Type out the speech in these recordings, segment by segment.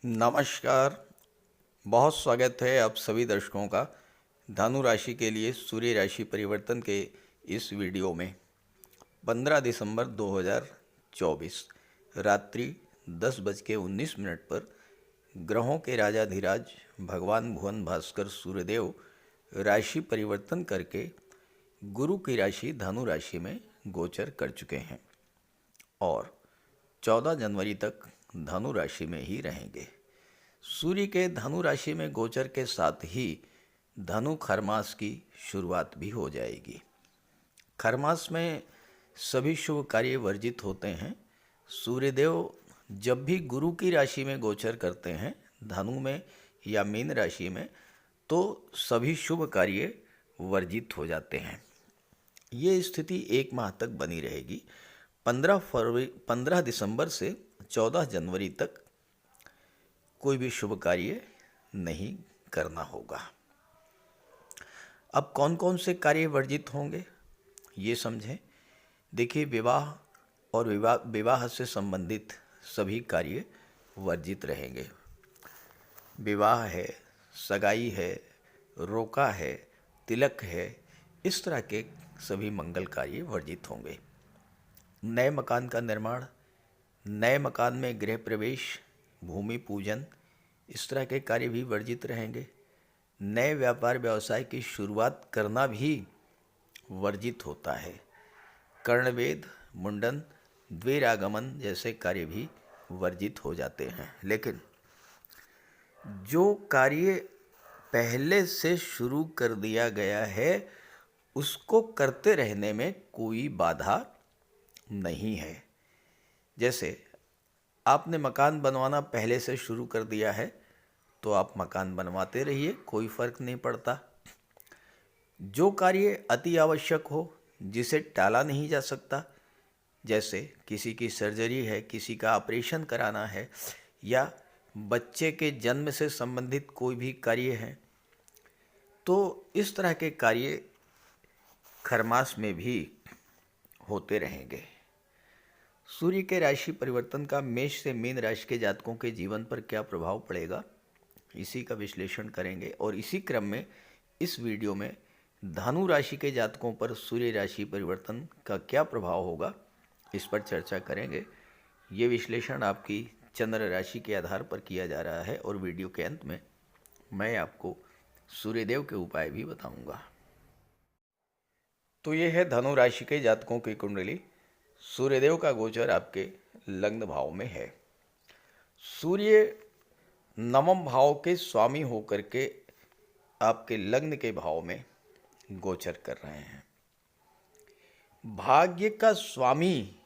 नमस्कार। बहुत स्वागत है आप सभी दर्शकों का धनु राशि के लिए सूर्य राशि परिवर्तन के इस वीडियो में। 15 दिसंबर 2024 रात्रि 10:19 पर ग्रहों के राजाधिराज भगवान भुवन भास्कर सूर्यदेव राशि परिवर्तन करके गुरु की राशि धनु राशि में गोचर कर चुके हैं और 14 जनवरी तक धनु राशि में ही रहेंगे। सूर्य के धनु राशि में गोचर के साथ ही धनु खरमास की शुरुआत भी हो जाएगी। खरमास में सभी शुभ कार्य वर्जित होते हैं। सूर्यदेव जब भी गुरु की राशि में गोचर करते हैं, धनु में या मीन राशि में, तो सभी शुभ कार्य वर्जित हो जाते हैं। ये स्थिति 1 माह तक बनी रहेगी। 15 दिसंबर से 14 जनवरी तक कोई भी शुभ कार्य नहीं करना होगा। अब कौन कौन से कार्य वर्जित होंगे ये समझें। देखिए, विवाह और विवाह से संबंधित सभी कार्य वर्जित रहेंगे। विवाह है, सगाई है, रोका है, तिलक है, इस तरह के सभी मंगल कार्य वर्जित होंगे। नए मकान का निर्माण, नए मकान में गृह प्रवेश, भूमि पूजन, इस तरह के कार्य भी वर्जित रहेंगे। नए व्यापार व्यवसाय की शुरुआत करना भी वर्जित होता है। कर्णवेद, मुंडन, द्विरागमन जैसे कार्य भी वर्जित हो जाते हैं। लेकिन जो कार्य पहले से शुरू कर दिया गया है उसको करते रहने में कोई बाधा नहीं है। जैसे आपने मकान बनवाना पहले से शुरू कर दिया है तो आप मकान बनवाते रहिए, कोई फर्क नहीं पड़ता। जो कार्य अति आवश्यक हो, जिसे टाला नहीं जा सकता, जैसे किसी की सर्जरी है, किसी का ऑपरेशन कराना है, या बच्चे के जन्म से संबंधित कोई भी कार्य है, तो इस तरह के कार्य खरमास में भी होते रहेंगे। सूर्य के राशि परिवर्तन का मेष से मीन राशि के जातकों के जीवन पर क्या प्रभाव पड़ेगा, इसी का विश्लेषण करेंगे। और इसी क्रम में इस वीडियो में धनु राशि के जातकों पर सूर्य राशि परिवर्तन का क्या प्रभाव होगा, इस पर चर्चा करेंगे। ये विश्लेषण आपकी चंद्र राशि के आधार पर किया जा रहा है और वीडियो के अंत में मैं आपको सूर्यदेव के उपाय भी बताऊंगा। तो ये है धनु राशि के जातकों की कुंडली। सूर्यदेव का गोचर आपके लग्न भाव में है। सूर्य नवम भाव के स्वामी होकर के आपके लग्न के भाव में गोचर कर रहे हैं। भाग्य का स्वामी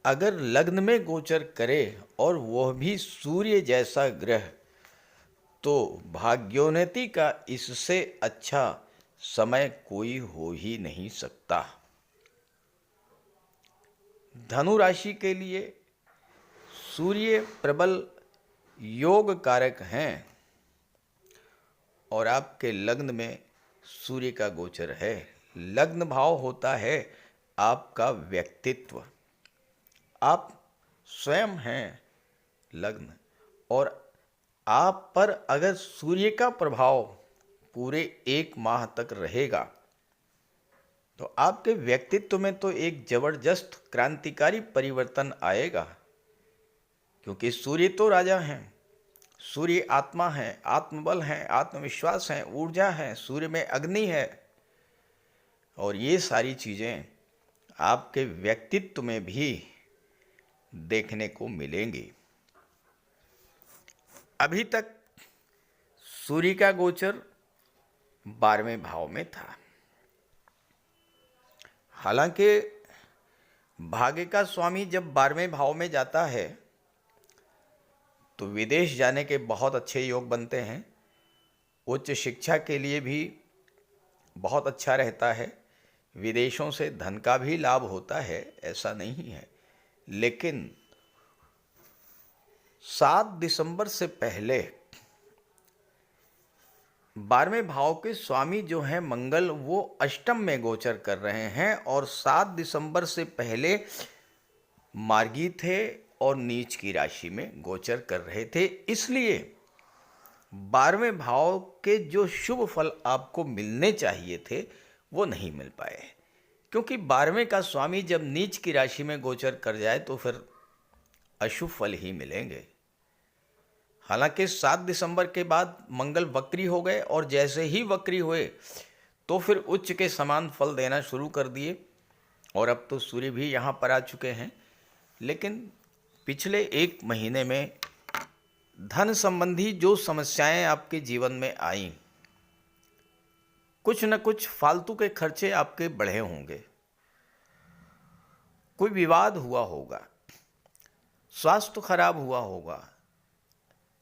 अगर लग्न में गोचर करे और वह भी सूर्य जैसा ग्रह, तो भाग्योन्नति का इससे अच्छा समय कोई हो ही नहीं सकता। धनु राशि के लिए सूर्य प्रबल योग कारक हैं और आपके लग्न में सूर्य का गोचर है। लग्न भाव होता है आपका व्यक्तित्व। आप स्वयं हैं लग्न, और आप पर अगर सूर्य का प्रभाव पूरे 1 माह तक रहेगा तो आपके व्यक्तित्व में तो एक जबरदस्त क्रांतिकारी परिवर्तन आएगा, क्योंकि सूर्य तो राजा हैं। सूर्य आत्मा है, आत्मबल है, आत्मविश्वास है, ऊर्जा है, सूर्य में अग्नि है, और ये सारी चीज़ें आपके व्यक्तित्व में भी देखने को मिलेंगी। अभी तक सूर्य का गोचर 12वें भाव में था। हालांकि भाग्य का स्वामी जब 12वें भाव में जाता है तो विदेश जाने के बहुत अच्छे योग बनते हैं। उच्च शिक्षा के लिए भी बहुत अच्छा रहता है। विदेशों से धन का भी लाभ होता है, ऐसा नहीं है। लेकिन 7 दिसंबर से पहले 12वें भाव के स्वामी जो हैं मंगल, वो अष्टम में गोचर कर रहे हैं, और 7 दिसंबर से पहले मार्गी थे और नीच की राशि में गोचर कर रहे थे। इसलिए 12वें भाव के जो शुभ फल आपको मिलने चाहिए थे वो नहीं मिल पाए, क्योंकि 12वें का स्वामी जब नीच की राशि में गोचर कर जाए तो फिर अशुभ फल ही मिलेंगे। हालांकि 7 दिसंबर के बाद मंगल वक्री हो गए और जैसे ही वक्री हुए तो फिर उच्च के समान फल देना शुरू कर दिए, और अब तो सूर्य भी यहाँ पर आ चुके हैं। लेकिन पिछले 1 महीने में धन संबंधी जो समस्याएं आपके जीवन में आईं, कुछ न कुछ फालतू के खर्चे आपके बढ़े होंगे, कोई विवाद हुआ होगा, स्वास्थ्य खराब हुआ होगा,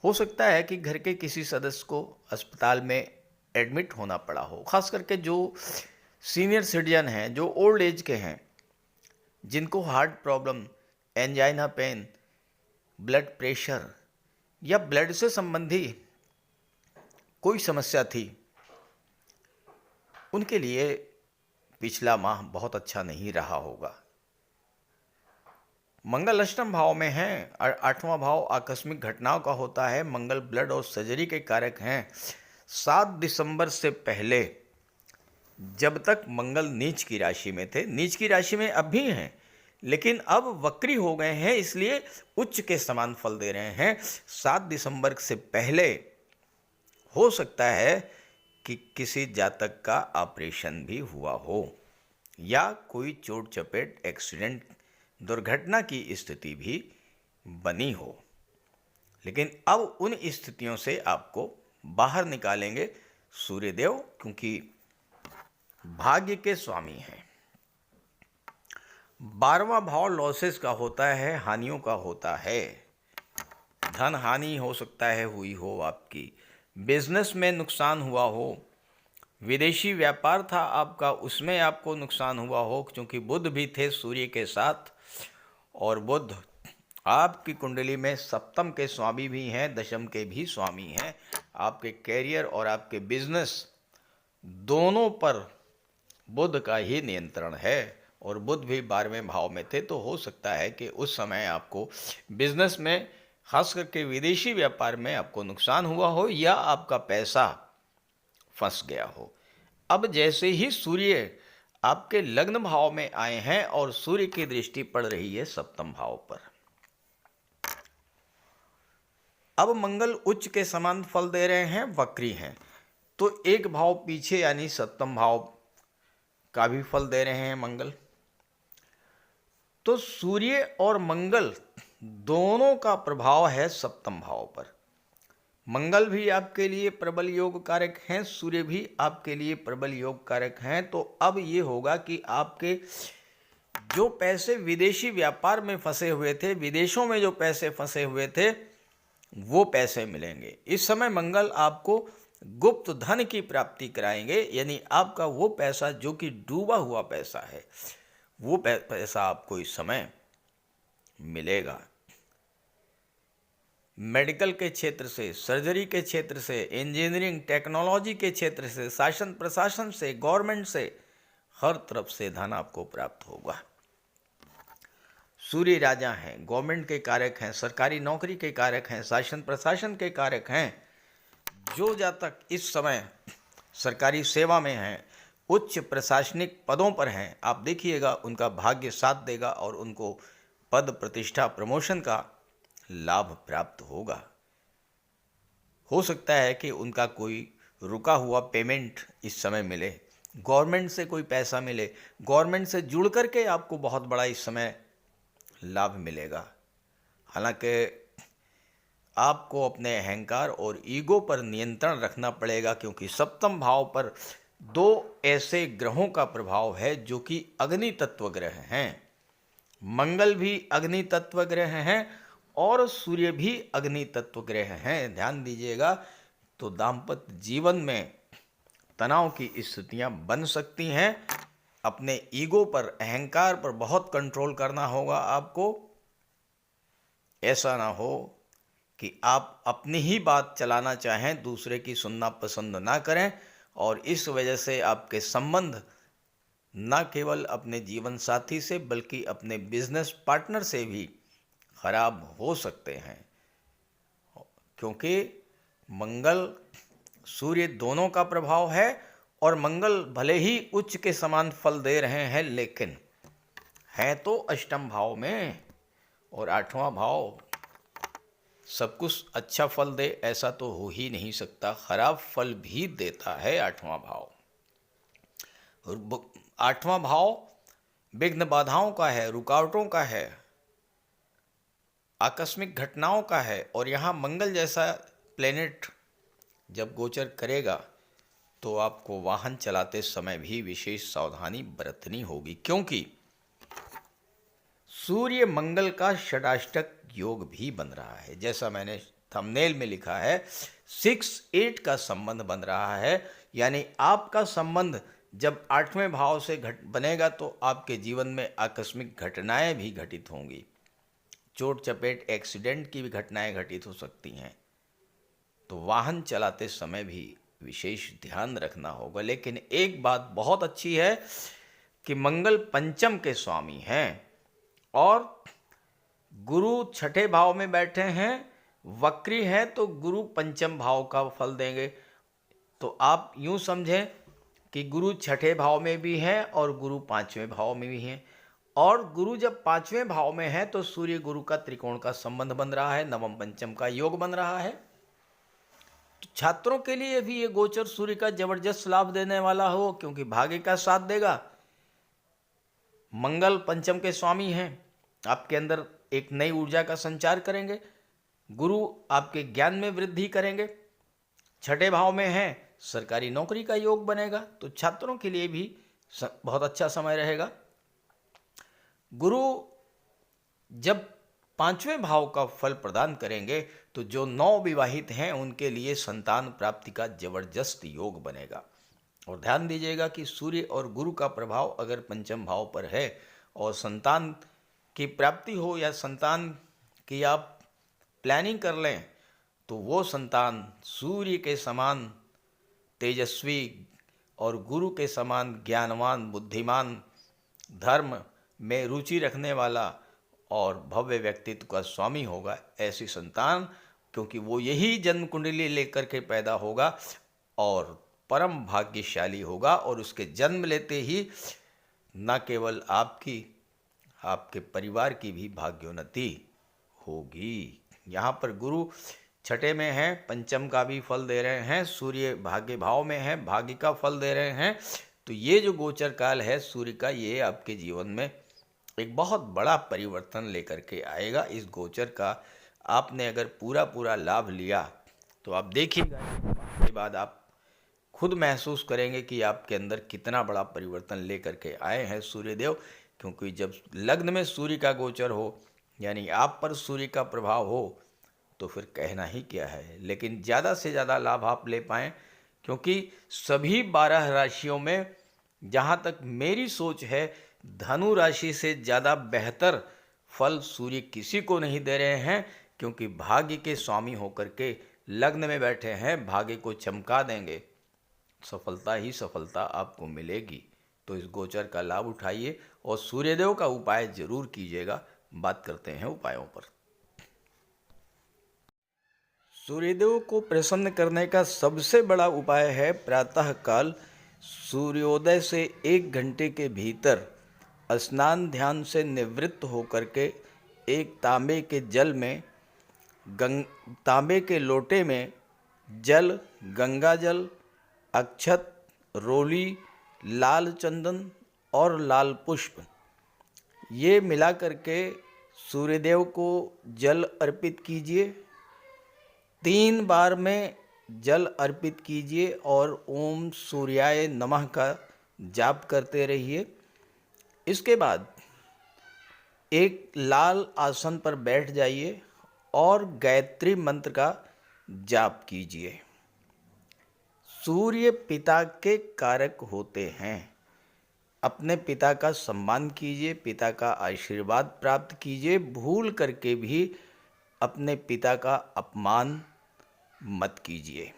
हो सकता है कि घर के किसी सदस्य को अस्पताल में एडमिट होना पड़ा हो। खास करके जो सीनियर सिटीजन हैं, जो ओल्ड एज के हैं, जिनको heart problem, angina pain, blood pressure या ब्लड से संबंधी कोई समस्या थी, उनके लिए पिछला माह बहुत अच्छा नहीं रहा होगा। मंगल अष्टम भाव में है और 8वां भाव आकस्मिक घटनाओं का होता है। मंगल ब्लड और सर्जरी के कारक हैं। 7 दिसंबर से पहले जब तक मंगल नीच की राशि में थे, नीच की राशि में अब भी हैं, लेकिन अब वक्री हो गए हैं, इसलिए उच्च के समान फल दे रहे हैं। 7 दिसंबर से पहले हो सकता है कि किसी जातक का ऑपरेशन भी हुआ हो या कोई चोट चपेट, एक्सीडेंट, दुर्घटना की स्थिति भी बनी हो। लेकिन अब उन स्थितियों से आपको बाहर निकालेंगे सूर्यदेव, क्योंकि भाग्य के स्वामी हैं। 12वां भाव लॉसेस का होता है, हानियों का होता है। धन हानि हो सकता है हुई हो, आपकी बिजनेस में नुकसान हुआ हो, विदेशी व्यापार था आपका, उसमें आपको नुकसान हुआ हो, क्योंकि बुध भी थे सूर्य के साथ, और बुध आपकी कुंडली में सप्तम के स्वामी भी हैं, दशम के भी स्वामी हैं। आपके कैरियर और आपके बिजनेस दोनों पर बुध का ही नियंत्रण है, और बुध भी 12वें भाव में थे, तो हो सकता है कि उस समय आपको बिजनेस में, खास करके विदेशी व्यापार में आपको नुकसान हुआ हो या आपका पैसा फंस गया हो। अब जैसे ही सूर्य आपके लग्न भाव में आए हैं और सूर्य की दृष्टि पड़ रही है सप्तम भाव पर, अब मंगल उच्च के समान फल दे रहे हैं, वक्री हैं, तो एक भाव पीछे यानी सप्तम भाव का भी फल दे रहे हैं मंगल। तो सूर्य और मंगल दोनों का प्रभाव है सप्तम भाव पर। मंगल भी आपके लिए प्रबल योग कारक हैं, सूर्य भी आपके लिए प्रबल योग कारक हैं। तो अब ये होगा कि आपके जो पैसे विदेशी व्यापार में फंसे हुए थे, विदेशों में जो पैसे फंसे हुए थे, वो पैसे मिलेंगे। इस समय मंगल आपको गुप्त धन की प्राप्ति कराएंगे, यानी आपका वो पैसा जो कि डूबा हुआ पैसा है, वो पैसा आपको इस समय मिलेगा। मेडिकल के क्षेत्र से, सर्जरी के क्षेत्र से, इंजीनियरिंग टेक्नोलॉजी के क्षेत्र से, शासन प्रशासन से, गवर्नमेंट से, हर तरफ से धन आपको प्राप्त होगा। सूर्य राजा हैं, गवर्नमेंट के कारक हैं, सरकारी नौकरी के कारक हैं, शासन प्रशासन के कारक हैं। जो जातक इस समय सरकारी सेवा में हैं, उच्च प्रशासनिक पदों पर हैं, आप देखिएगा उनका भाग्य साथ देगा और उनको पद प्रतिष्ठा प्रमोशन का लाभ प्राप्त होगा। हो सकता है कि उनका कोई रुका हुआ पेमेंट इस समय मिले, गवर्नमेंट से कोई पैसा मिले, गवर्नमेंट से जुड़ करके आपको बहुत बड़ा इस समय लाभ मिलेगा। हालांकि आपको अपने अहंकार और ईगो पर नियंत्रण रखना पड़ेगा, क्योंकि सप्तम भाव पर 2 ऐसे ग्रहों का प्रभाव है जो कि अग्नि तत्व ग्रह हैं। मंगल भी अग्नि तत्व ग्रह हैं और सूर्य भी अग्नि तत्व ग्रह हैं। ध्यान दीजिएगा, तो दाम्पत्य जीवन में तनाव की स्थितियां बन सकती हैं। अपने ईगो पर, अहंकार पर बहुत कंट्रोल करना होगा आपको। ऐसा ना हो कि आप अपनी ही बात चलाना चाहें, दूसरे की सुनना पसंद ना करें, और इस वजह से आपके संबंध न केवल अपने जीवन साथी से बल्कि अपने बिजनेस पार्टनर से भी खराब हो सकते हैं, क्योंकि मंगल सूर्य दोनों का प्रभाव है, और मंगल भले ही उच्च के समान फल दे रहे हैं, लेकिन है तो अष्टम भाव में, और आठवां भाव सब कुछ अच्छा फल दे ऐसा तो हो ही नहीं सकता, खराब फल भी देता है आठवां भाव। और आठवां भाव विघ्न बाधाओं का है, रुकावटों का है, आकस्मिक घटनाओं का है। और यहाँ मंगल जैसा प्लेनेट जब गोचर करेगा तो आपको वाहन चलाते समय भी विशेष सावधानी बरतनी होगी, क्योंकि सूर्य मंगल का षडाष्टक योग भी बन रहा है। जैसा मैंने थंबनेल में लिखा है, 6-8 का संबंध बन रहा है, यानी आपका संबंध जब 8वें भाव से बनेगा तो आपके जीवन में आकस्मिक घटनाएं भी घटित होंगी, चोट चपेट एक्सीडेंट की भी घटनाएं घटित हो सकती हैं। तो वाहन चलाते समय भी विशेष ध्यान रखना होगा। लेकिन एक बात बहुत अच्छी है कि मंगल पंचम के स्वामी हैं और गुरु छठे भाव में बैठे हैं, वक्री हैं, तो गुरु पंचम भाव का फल देंगे। तो आप यूं समझें कि गुरु छठे भाव में भी हैं और गुरु 5वें भाव में भी हैं, और गुरु जब 5वें भाव में है तो सूर्य गुरु का त्रिकोण का संबंध बन रहा है, नवम पंचम का योग बन रहा है। तो छात्रों के लिए भी ये गोचर सूर्य का जबरदस्त लाभ देने वाला हो, क्योंकि भाग्य का साथ देगा। मंगल पंचम के स्वामी हैं, आपके अंदर एक नई ऊर्जा का संचार करेंगे। गुरु आपके ज्ञान में वृद्धि करेंगे। छठे भाव में है, सरकारी नौकरी का योग बनेगा, तो छात्रों के लिए भी बहुत अच्छा समय रहेगा। गुरु जब 5वें भाव का फल प्रदान करेंगे तो जो नवविवाहित हैं उनके लिए संतान प्राप्ति का जबरदस्त योग बनेगा। और ध्यान दीजिएगा कि सूर्य और गुरु का प्रभाव अगर पंचम भाव पर है और संतान की प्राप्ति हो या संतान की आप प्लानिंग कर लें, तो वो संतान सूर्य के समान तेजस्वी और गुरु के समान ज्ञानवान, बुद्धिमान, धर्म में रुचि रखने वाला और भव्य व्यक्तित्व का स्वामी होगा। ऐसी संतान, क्योंकि वो यही जन्म कुंडली लेकर के पैदा होगा और परम भाग्यशाली होगा, और उसके जन्म लेते ही न केवल आपकी, आपके परिवार की भी भाग्योन्नति होगी। यहाँ पर गुरु छठे में है, पंचम का भी फल दे रहे हैं, सूर्य भाग्य भाव में है, भाग्य का फल दे रहे हैं। तो ये जो गोचर काल है सूर्य का, ये आपके जीवन में एक बहुत बड़ा परिवर्तन लेकर के आएगा। इस गोचर का आपने अगर पूरा लाभ लिया तो आप देखिएगा, इसके बाद आप खुद महसूस करेंगे कि आपके अंदर कितना बड़ा परिवर्तन लेकर के आए हैं सूर्यदेव। क्योंकि जब लग्न में सूर्य का गोचर हो, यानी आप पर सूर्य का प्रभाव हो, तो फिर कहना ही क्या है। लेकिन ज़्यादा से ज़्यादा लाभ आप ले पाएँ, क्योंकि सभी 12 राशियों में जहाँ तक मेरी सोच है, धनु राशि से ज़्यादा बेहतर फल सूर्य किसी को नहीं दे रहे हैं, क्योंकि भाग्य के स्वामी होकर के लग्न में बैठे हैं, भाग्य को चमका देंगे, सफलता ही सफलता आपको मिलेगी। तो इस गोचर का लाभ उठाइए और सूर्यदेव का उपाय जरूर कीजिएगा। बात करते हैं उपायों पर। सूर्यदेव को प्रसन्न करने का सबसे बड़ा उपाय है प्रातः काल सूर्योदय से 1 घंटे के भीतर स्नान ध्यान से निवृत्त होकर के एक तांबे के जल में तांबे के लोटे में जल, गंगा जल, अक्षत, रोली, लाल चंदन और लाल पुष्प ये मिला करके सूर्यदेव को जल अर्पित कीजिए। 3 बार में जल अर्पित कीजिए और ओम सूर्याय नमः का जाप करते रहिए। इसके बाद एक लाल आसन पर बैठ जाइए और गायत्री मंत्र का जाप कीजिए। सूर्य पिता के कारक होते हैं। अपने पिता का सम्मान कीजिए, पिता का आशीर्वाद प्राप्त कीजिए। भूल करके भी अपने पिता का अपमान मत कीजिए।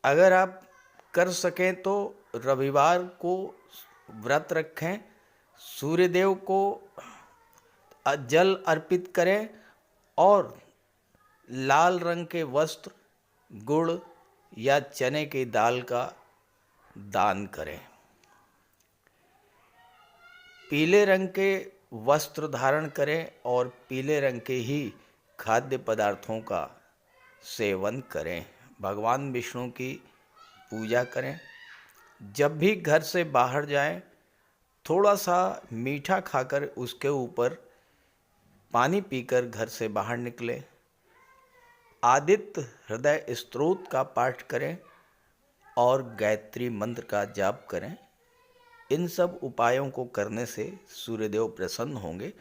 अगर आप कर सकें तो रविवार को व्रत रखें, सूर्यदेव को जल अर्पित करें और लाल रंग के वस्त्र, गुड़ या चने की दाल का दान करें। पीले रंग के वस्त्र धारण करें और पीले रंग के ही खाद्य पदार्थों का सेवन करें। भगवान विष्णु की पूजा करें। जब भी घर से बाहर जाएं, थोड़ा सा मीठा खाकर उसके ऊपर पानी पीकर घर से बाहर निकलें। आदित्य हृदय स्तोत्र का पाठ करें और गायत्री मंत्र का जाप करें। इन सब उपायों को करने से सूर्यदेव प्रसन्न होंगे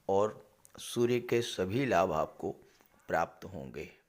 और सूर्य के सभी लाभ आपको प्राप्त होंगे।